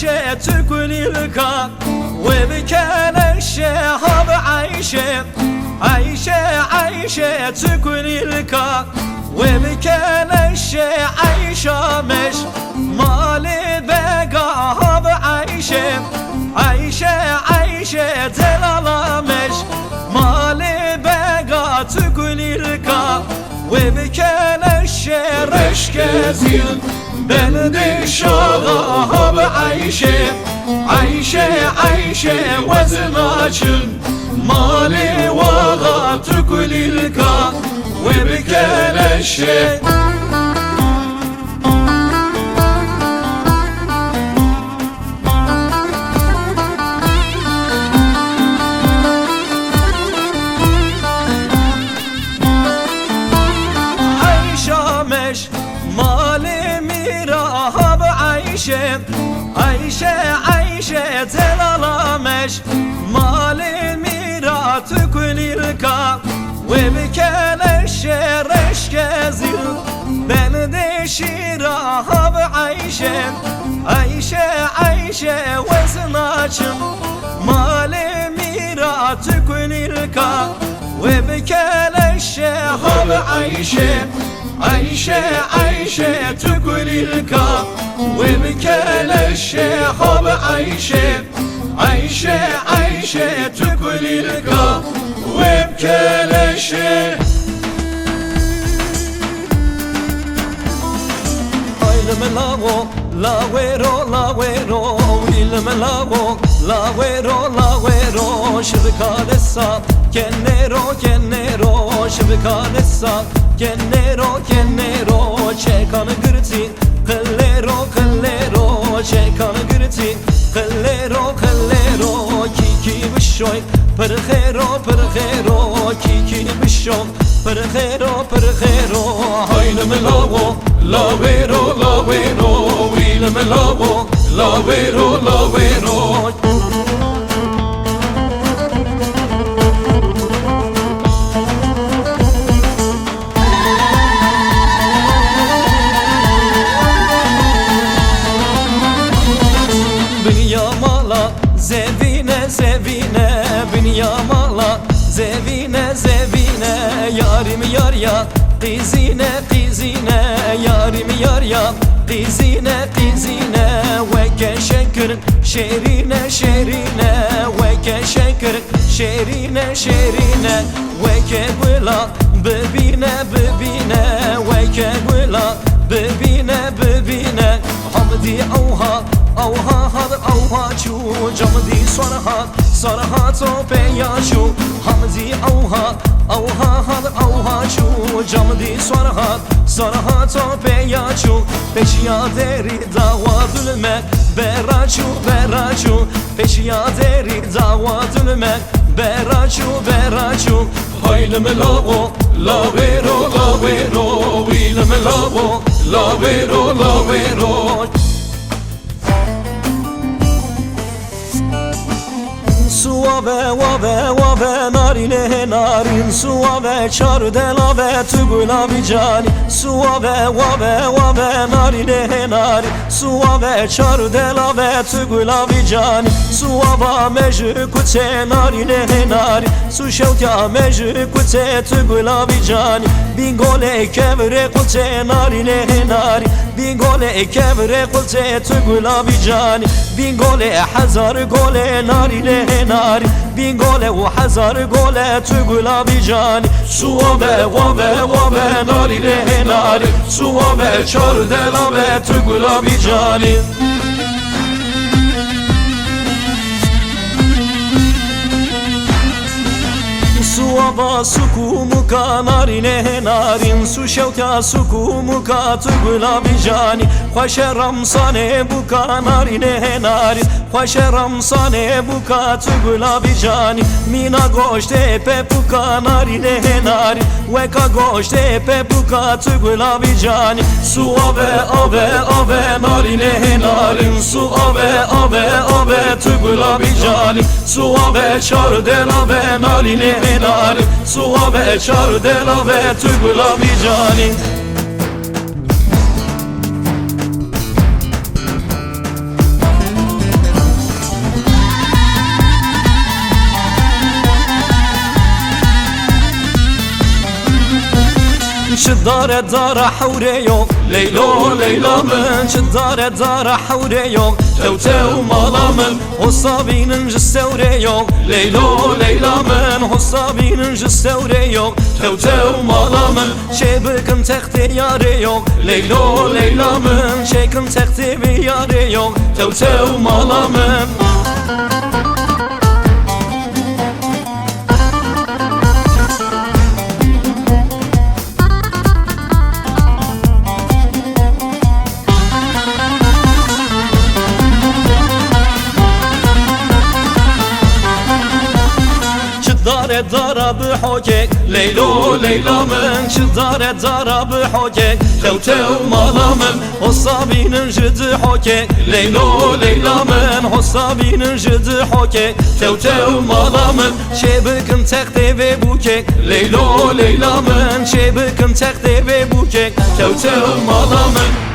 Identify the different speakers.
Speaker 1: عيشة تكون الكا وبكان الشهاب عيشة عيشة تكون الكا وبكان عيشة مش مالي بقى هاب عيشة دلالا مش مالي بقى تكون الكا وبكان رش كثير بلدي شغاب عيشة وزناشن مالي وغا تكل الكا وبكان الشيء عيشة مش مالي ميراهب عيشة تلالا مش مالي ميرا تكون الكا وبكان الشرش كزير بلدي شيراهب عيشة وزناشم مالي ميرا تكون الكا وبكان الشهاب عيشة تكون الكا وبكان الشهاب عيشة تكون الكا وبكان الشيء la güero ilme la güero şibkanessa kennero şibkanessa kennero çekanı gırti kallero çekanı gırti kallero kiki bişoy perxero kiki bişoy perxero haynım la güero ilme la güero Binyamala zevine binyamala zevine yarim yar ya qizine yarim yar ya qizine ve keşekir şerine ve keşekir şerine ve kegula bebine ve kegula bebine hamdi اوها چو جمدی سرها تو پیاشو همدی اوها چو جمدی سرها تو پیاشو پیشیا دری دعوا دلمک براچو پیشیا دری دعوا دلمک براچو هایلم لا ویرو ویلم لا ویرو Suave narin suave çardela tugula vicani suave narin suave çardela tugula vicani suava mejü kute narin su şevka mejü kute tugula vicani bingole kevre kute narin bingole kevre kute tugula vicani bingole hazar gole narin بین گله و هزار گله تو گلابی جانی سوابه وابه ناری ناری سوابه چار دلابه تو گلابی جانی Suava sukumuka narin su şevka sukumuka tugula bijani Khoşe ramsane buka narin Khoşe ramsane buka tugula bijani Mina goşte pe buka narin Veka goşte pe buka tugula bijani Suave ave narin Su ave tugula bijani Suave çar delave narin Suave çar delave tugula bijani داره داره حوره يوم ليلو ليلى من داره داره حوره يوم توتو مالا من حصابين جستوري يوم ليلو ليلى من حصابين جستوري يوم توتو مالا من شبكن تختي ياري يوم ليلو ليلى من شكن تختي بياري يوم توتو مالا من داره داره بحوجك ليلو ليلى من داره داره بحوجك توتو مالا من حصابين جد حوجك ليلو ليلى من حصابين جد حوجك توتو مالا من شبكن تختي ببوكك ليلو ليلى من شبكن تختي ببوكك توتو مالا من